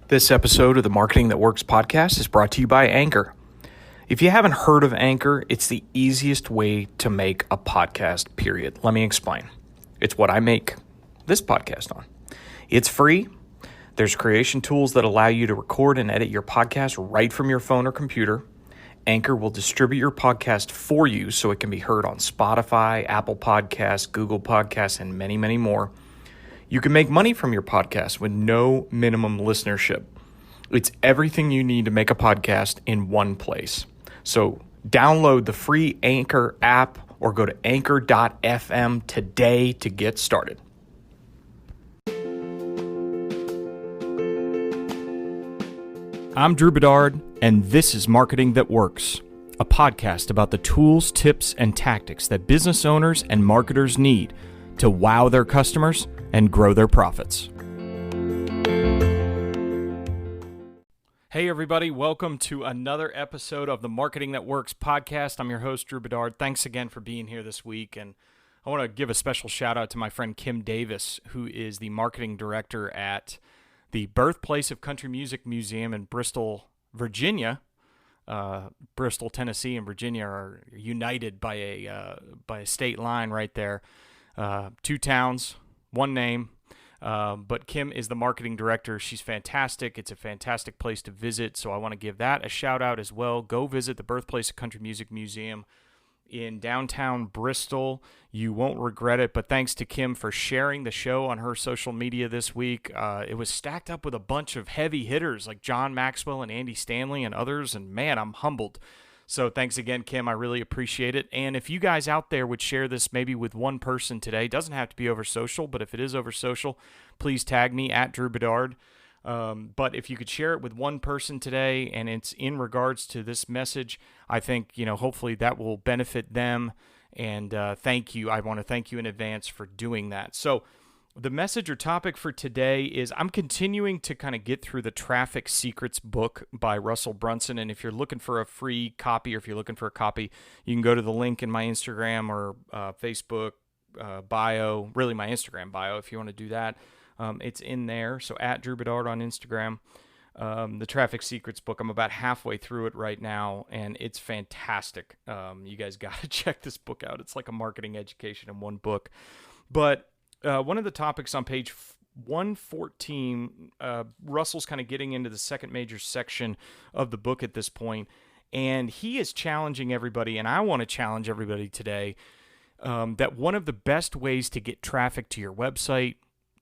This episode of the Marketing That Works podcast is brought to you by Anchor. If you haven't heard of Anchor, it's the easiest way to make a podcast, period. Let me explain. It's what I make this podcast on. It's free. There's creation tools that allow you to record and edit your podcast right from your phone or computer. Anchor will distribute your podcast for you so it can be heard on Spotify, Apple Podcasts, Google Podcasts, and many, many more. You can make money from your podcast with no minimum listenership. It's everything you need to make a podcast in one place. So download the free Anchor app or go to anchor.fm today to get started. I'm Drew Bedard, and this is Marketing That Works, a podcast about the tools, tips, and tactics that business owners and marketers need to wow their customers and grow their profits. Hey everybody, welcome to another episode of the Marketing That Works podcast. I'm your host, Drew Bedard. Thanks again for being here this week, and I want to give a special shout out to my friend Kim Davis, who is the marketing director at the Birthplace of Country Music Museum in Bristol, Virginia. Bristol, Tennessee, and Virginia are united by a state line right there. Two towns, one name, but Kim is the marketing director. She's fantastic. It's a fantastic place to visit, so I want to give that a shout out as well. Go visit the Birthplace of Country Music Museum in downtown Bristol. You won't regret it, but thanks to Kim for sharing the show on her social media this week. It was stacked up with a bunch of heavy hitters like John Maxwell and Andy Stanley and others, and man, I'm humbled. So thanks again, Kim. I really appreciate it. And if you guys out there would share this maybe with one person today, doesn't have to be over social, but if it is over social, please tag me at Drew Bedard. But if you could share it with one person today and it's in regards to this message, I think, hopefully that will benefit them. And thank you. I want to thank you in advance for doing that. So the message or topic for today is I'm continuing to kind of get through the Traffic Secrets book by Russell Brunson. And if you're looking for a free copy or if you're looking for a copy, you can go to the link in my Instagram or Facebook bio, really my Instagram bio if you want to do that. It's in there. So at Drew Bedard on Instagram. The Traffic Secrets book, I'm about halfway through it right now, and it's fantastic. You guys got to check this book out. It's like a marketing education in one book. But one of the topics on page 114, Russell's kind of getting into the second major section of the book at this point, and he is challenging everybody, and I want to challenge everybody today, that one of the best ways to get traffic to your website,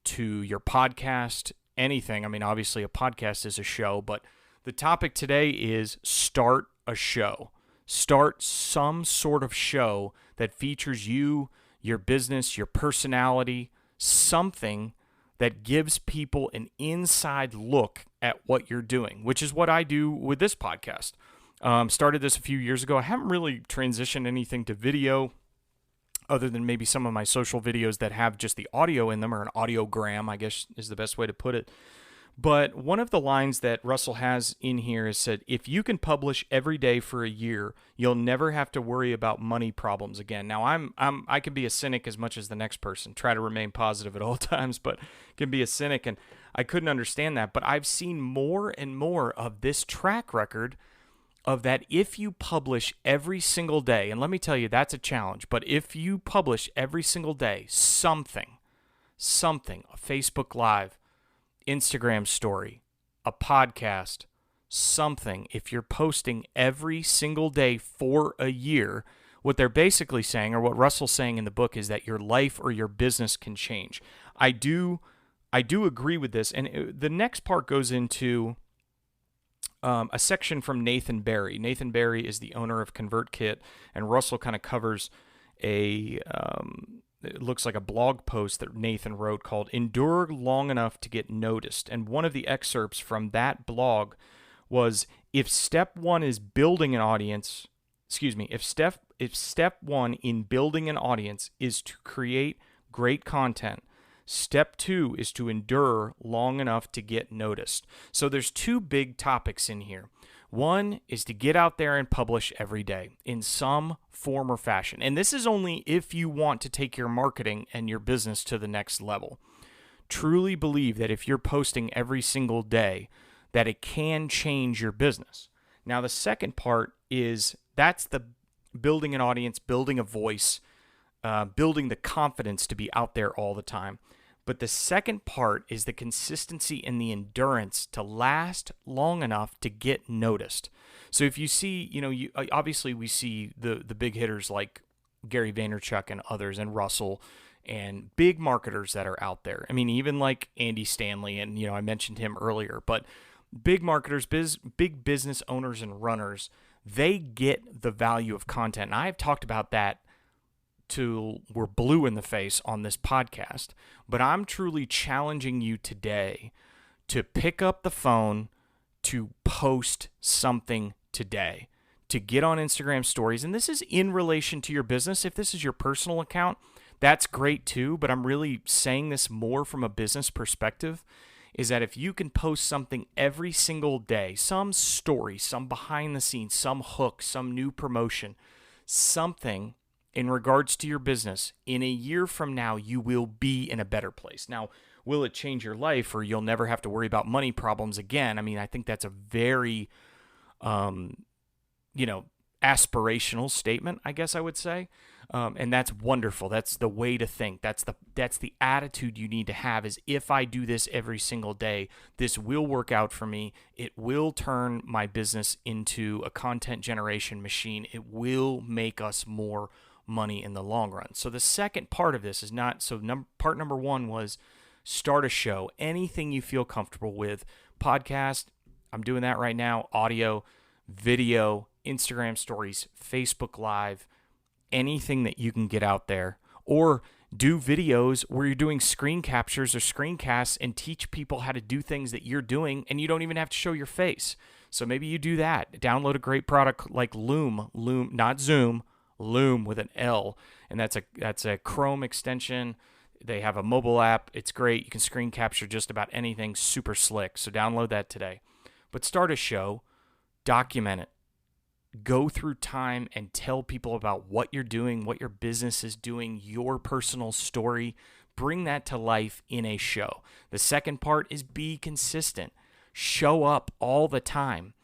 to your podcast, anything. I mean, obviously a podcast is a show, but the topic today is start a show. Start some sort of show that features you, your business, your personality, something that gives people an inside look at what you're doing, which is what I do with this podcast. Started this a few years ago. I haven't really transitioned anything to video other than maybe some of my social videos that have just the audio in them, or an audiogram, I guess is the best way to put it. But one of the lines that Russell has in here is said, if you can publish every day for a year, you'll never have to worry about money problems again. Now, I can be a cynic as much as the next person, try to remain positive at all times, but can be a cynic, and I couldn't understand that. But I've seen more and more of this track record of that if you publish every single day, and let me tell you, that's a challenge, but if you publish every single day something, a Facebook Live, Instagram story, a podcast, something, if you're posting every single day for a year, what they're basically saying, or what Russell's saying in the book, is that your life or your business can change. I do agree with this, and the next part goes into a section from Nathan Barry. Nathan Barry is the owner of ConvertKit, and Russell kind of covers it looks like a blog post that Nathan wrote called Endure Long Enough to Get Noticed. And one of the excerpts from that blog was, if step one is building an audience, if step one in building an audience is to create great content, step two is to endure long enough to get noticed. So there's two big topics in here. One is to get out there and publish every day in some form or fashion. And this is only if you want to take your marketing and your business to the next level. Truly believe that if you're posting every single day, that it can change your business. Now, the second part is that's the building an audience, building a voice, building the confidence to be out there all the time. But the second part is the consistency and the endurance to last long enough to get noticed. So if you see, obviously we see the big hitters like Gary Vaynerchuk and others and Russell and big marketers that are out there. I mean, even like Andy Stanley, and I mentioned him earlier, but big marketers, big business owners and runners, they get the value of content. And I've talked about that till we're blue in the face on this podcast, but I'm truly challenging you today to pick up the phone, to post something today, to get on Instagram stories. And this is in relation to your business. If this is your personal account, that's great too, but I'm really saying this more from a business perspective, is that if you can post something every single day, some story, some behind the scenes, some hook, some new promotion, something in regards to your business, in a year from now, you will be in a better place. Now, will it change your life or you'll never have to worry about money problems again? I mean, I think that's a very, aspirational statement, I guess I would say. And that's wonderful. That's the way to think. That's the attitude you need to have, is if I do this every single day, this will work out for me. It will turn my business into a content generation machine. It will make us more money in the long run. So the second part of this is part number one was start a show, anything you feel comfortable with. Podcast, I'm doing that right now, audio, video, Instagram stories, Facebook Live, anything that you can get out there, or do videos where you're doing screen captures or screencasts and teach people how to do things that you're doing and you don't even have to show your face. So maybe you do that. Download a great product like Loom, not Zoom, Loom with an L, and that's a Chrome extension. They have a mobile app. It's great. You can screen capture just about anything, super slick. So download that today. But start a show, document it. Go through time and tell people about what you're doing, what your business is doing, your personal story. Bring that to life in a show. The second part is be consistent. Show up all the time.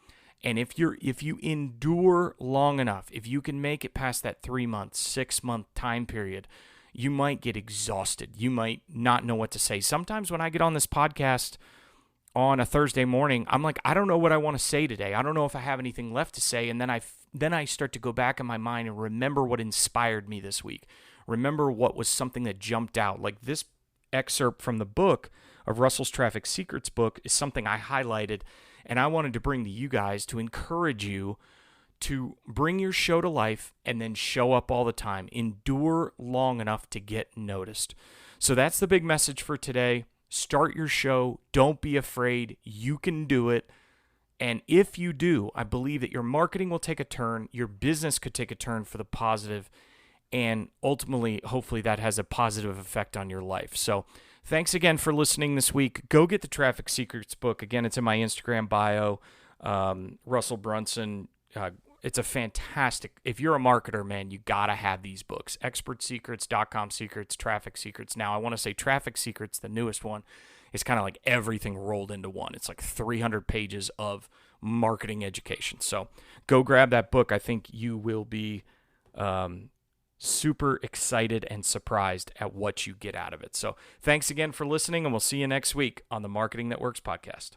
And if you endure long enough, if you can make it past that 3-month, 6-month time period, you might get exhausted. You might not know what to say. Sometimes when I get on this podcast on a Thursday morning, I'm like, I don't know what I want to say today. I don't know if I have anything left to say. And then I start to go back in my mind and remember what inspired me this week. Remember what was something that jumped out. Like this excerpt from the book of Russell's Traffic Secrets book is something I highlighted, and I wanted to bring to you guys to encourage you to bring your show to life and then show up all the time. Endure long enough to get noticed. So that's the big message for today. Start your show. Don't be afraid. You can do it. And if you do, I believe that your marketing will take a turn. Your business could take a turn for the positive. And ultimately, hopefully that has a positive effect on your life. So thanks again for listening this week. Go get the Traffic Secrets book. Again, it's in my Instagram bio. Russell Brunson. It's a fantastic, if you're a marketer, man, you got to have these books. Expert Secrets, .com Secrets, Traffic Secrets. Now, I want to say Traffic Secrets, the newest one, is kind of like everything rolled into one. It's like 300 pages of marketing education. So go grab that book. I think you will be super excited and surprised at what you get out of it. So thanks again for listening, and we'll see you next week on the Marketing That Works podcast.